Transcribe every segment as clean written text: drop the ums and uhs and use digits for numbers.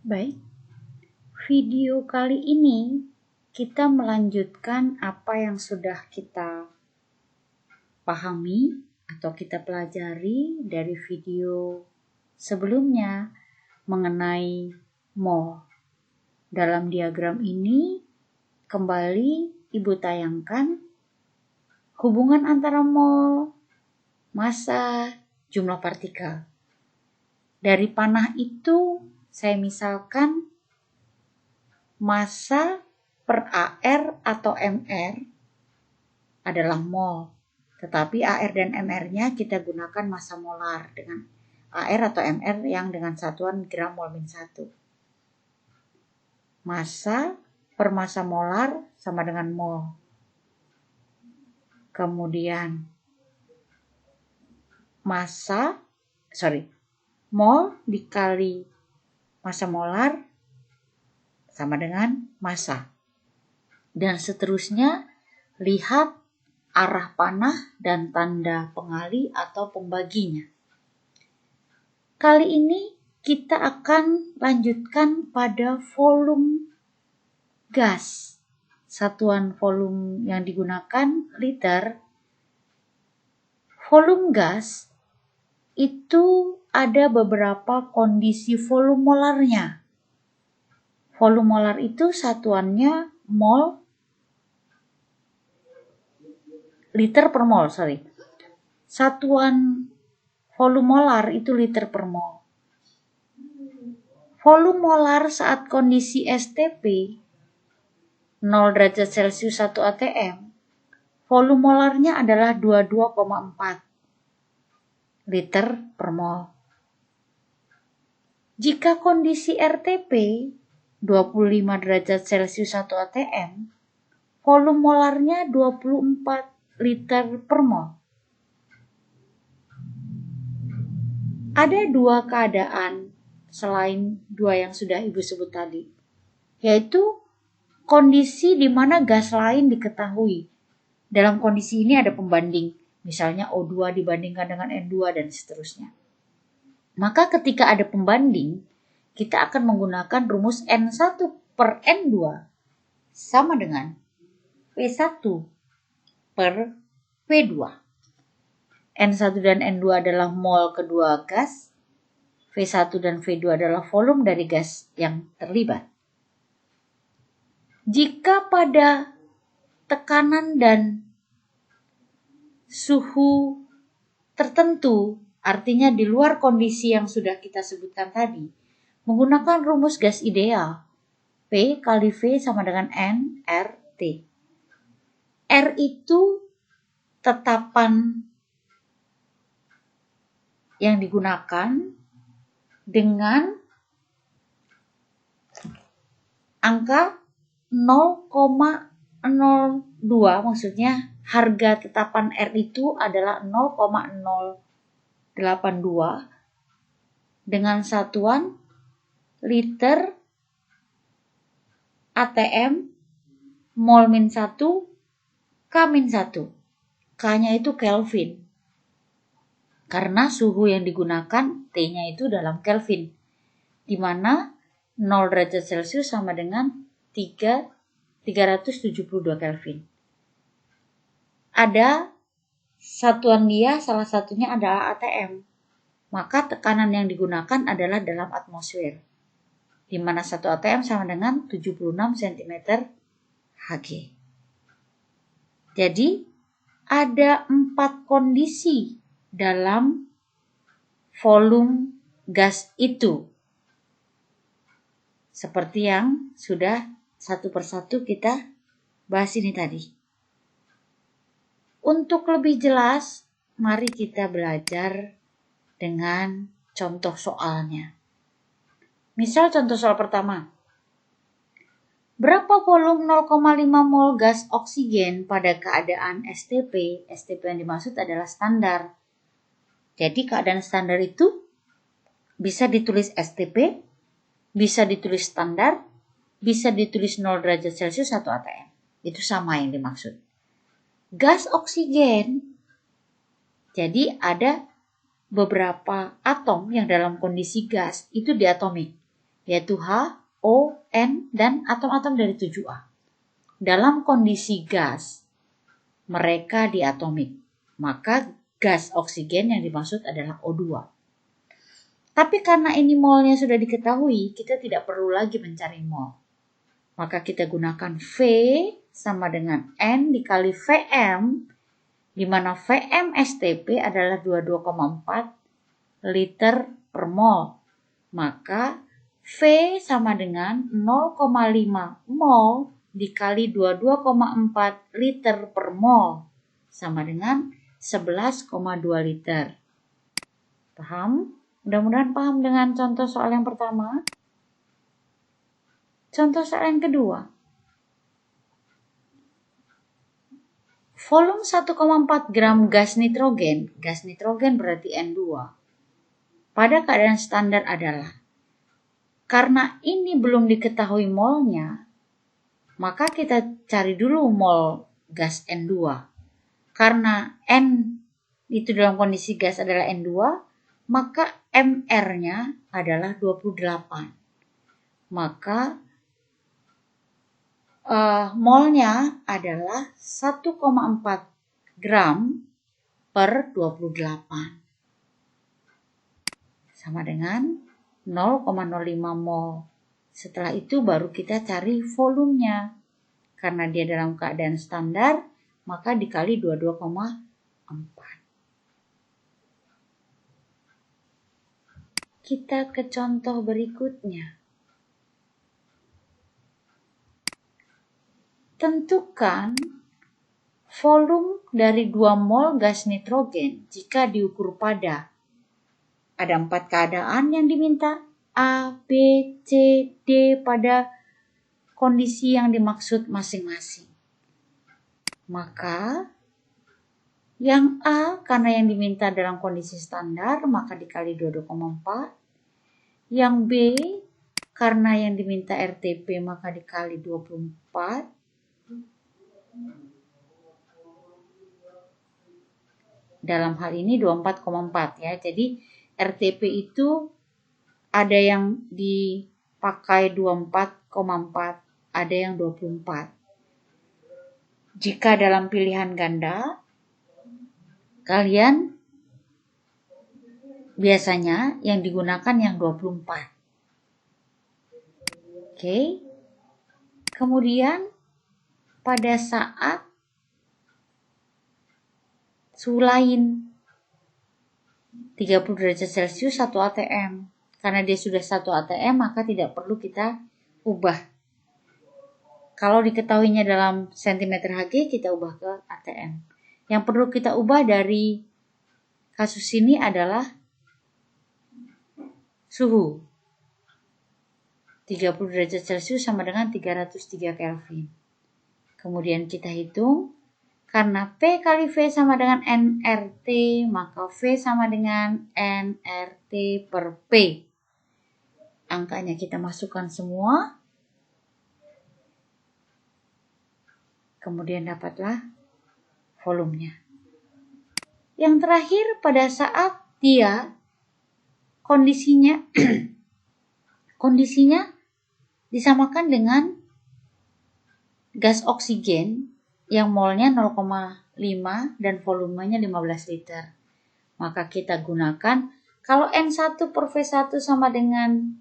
Baik, video kali ini kita melanjutkan apa yang sudah kita pahami atau kita pelajari dari video sebelumnya mengenai mol. Dalam diagram ini kembali Ibu tayangkan hubungan antara mol, massa, jumlah partikel. Dari panah itu saya misalkan massa per AR atau MR adalah mol. Tetapi AR dan MR-nya kita gunakan massa molar dengan AR atau MR yang dengan satuan gram mol min 1. Massa per massa molar sama dengan mol. Kemudian mol dikali massa molar sama dengan massa. Dan seterusnya, lihat arah panah dan tanda pengali atau pembaginya. Kali ini kita akan lanjutkan pada volume gas. Satuan volume yang digunakan liter. Volume gas itu ada beberapa kondisi volume molarnya. Volume molar itu satuannya mol liter per mol, Satuan volume molar itu liter per mol. Volume molar saat kondisi STP 0 derajat Celcius 1 atm, volume molarnya adalah 22,4 liter per mol. Jika kondisi RTP 25 derajat Celcius 1 atm, volume molarnya 24 liter per mol. Ada dua keadaan selain dua yang sudah Ibu sebut tadi, yaitu kondisi di mana gas lain diketahui. Dalam kondisi ini ada pembanding, misalnya O2 dibandingkan dengan N2 dan seterusnya. Maka ketika ada pembanding, kita akan menggunakan rumus N1 per N2 sama dengan P1 per P2. N1 dan N2 adalah mol kedua gas, V1 dan V2 adalah volume dari gas yang terlibat. Jika pada tekanan dan suhu tertentu, artinya di luar kondisi yang sudah kita sebutkan tadi, menggunakan rumus gas ideal, P kali V sama dengan N R T. R itu tetapan yang digunakan dengan angka 0,02, maksudnya harga tetapan R itu adalah 0,082 dengan satuan liter ATM mol min 1 K min 1. K-nya itu Kelvin. Karena suhu yang digunakan T-nya itu dalam Kelvin, di mana 0 derajat Celcius sama dengan 372 Kelvin. Ada satuan dia, salah satunya adalah ATM. Maka tekanan yang digunakan adalah dalam atmosfer, di mana 1 ATM sama dengan 76 cm Hg. Jadi, ada 4 kondisi dalam volume gas itu. Seperti yang sudah satu persatu kita bahas ini tadi. Untuk lebih jelas, mari kita belajar dengan contoh soalnya. Misal contoh soal pertama. Berapa volume 0,5 mol gas oksigen pada keadaan STP? STP yang dimaksud adalah standar. Jadi keadaan standar itu bisa ditulis STP, bisa ditulis standar, bisa ditulis 0 derajat Celcius 1 atm. Itu sama yang dimaksud. Gas oksigen, jadi ada beberapa atom yang dalam kondisi gas itu diatomik, yaitu H, O, N, dan atom-atom dari 7A. Dalam kondisi gas, mereka diatomik. Maka gas oksigen yang dimaksud adalah O2. Tapi karena ini molnya sudah diketahui, kita tidak perlu lagi mencari mol. Maka kita gunakan V sama dengan N dikali Vm, di mana Vm STP adalah 22,4 liter per mol. Maka V sama dengan 0,5 mol dikali 22,4 liter per mol, sama dengan 11,2 liter. Paham? Mudah-mudahan paham dengan contoh soal yang pertama. Contoh soal yang kedua. Volume 1,4 gram gas nitrogen berarti N2, pada keadaan standar adalah, karena ini belum diketahui molnya, maka kita cari dulu mol gas N2. Karena N itu dalam kondisi gas adalah N2, maka MR-nya adalah 28. Maka molnya adalah 1,4 gram per 28. Sama dengan 0,05 mol. Setelah itu baru kita cari volumenya. Karena dia dalam keadaan standar, maka dikali 22,4. Kita ke contoh berikutnya. Tentukan volume dari 2 mol gas nitrogen jika diukur pada. Ada 4 keadaan yang diminta, A, B, C, D pada kondisi yang dimaksud masing-masing. Maka yang A karena yang diminta dalam kondisi standar maka dikali 22,4. Yang B karena yang diminta RTP maka dikali 24. Dalam hal ini 24,4 ya. Jadi RTP itu ada yang dipakai 24,4, ada yang 24. Jika dalam pilihan ganda, kalian biasanya yang digunakan yang 24. Oke. Kemudian pada saat suhu lain 30 derajat Celcius 1 atm. Karena dia sudah 1 atm maka tidak perlu kita ubah. Kalau diketahuinya dalam cm Hg kita ubah ke atm. Yang perlu kita ubah dari kasus ini adalah suhu. 30 derajat Celcius sama dengan 303 Kelvin. Kemudian kita hitung, karena P kali V sama dengan nRT, maka V sama dengan nRT per P. Angkanya kita masukkan semua. Kemudian dapatlah volumenya. Yang terakhir pada saat dia kondisinya disamakan dengan gas oksigen yang molnya 0,5 dan volumenya 15 liter. Maka kita gunakan, kalau N1 per V1 sama dengan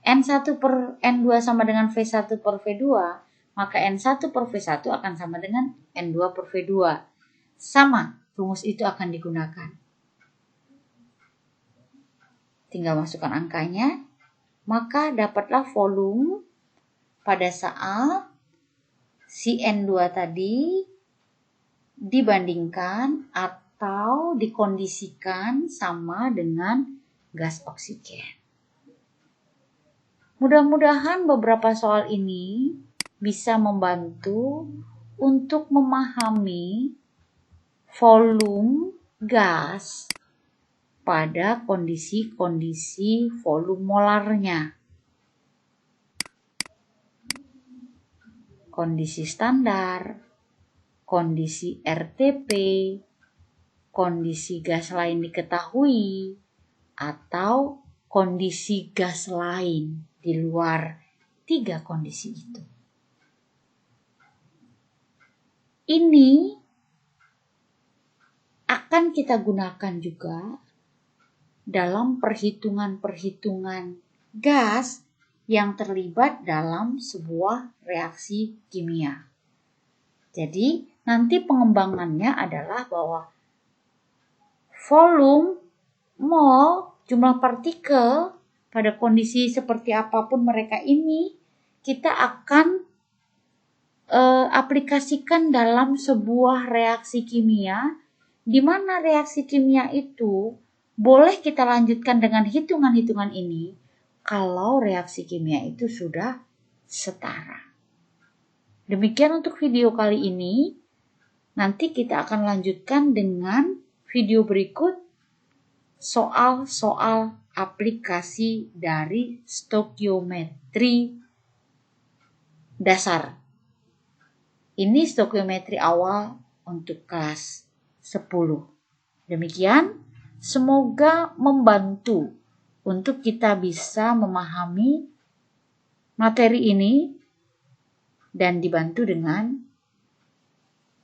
N1 per N2 sama dengan V1 per V2, maka N1 per V1 akan sama dengan N2 per V2. Sama, rumus itu akan digunakan. Tinggal masukkan angkanya, maka dapatlah volume pada saat si N2 tadi dibandingkan atau dikondisikan sama dengan gas oksigen. Mudah-mudahan beberapa soal ini bisa membantu untuk memahami volume gas pada kondisi-kondisi volume molarnya. Kondisi standar, kondisi RTP, kondisi gas lain diketahui, atau kondisi gas lain di luar 3 kondisi itu. Ini akan kita gunakan juga dalam perhitungan-perhitungan gas yang terlibat dalam sebuah reaksi kimia. Jadi, nanti pengembangannya adalah bahwa volume, mol, jumlah partikel pada kondisi seperti apapun mereka ini, kita akan aplikasikan dalam sebuah reaksi kimia, di mana reaksi kimia itu boleh kita lanjutkan dengan hitungan-hitungan ini kalau reaksi kimia itu sudah setara. Demikian untuk video kali ini. Nanti kita akan lanjutkan dengan video berikut soal-soal aplikasi dari stokiometri dasar. Ini stokiometri awal untuk kelas 10. Demikian, semoga membantu untuk kita bisa memahami materi ini dan dibantu dengan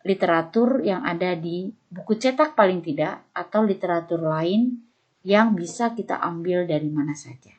literatur yang ada di buku cetak paling tidak atau literatur lain yang bisa kita ambil dari mana saja.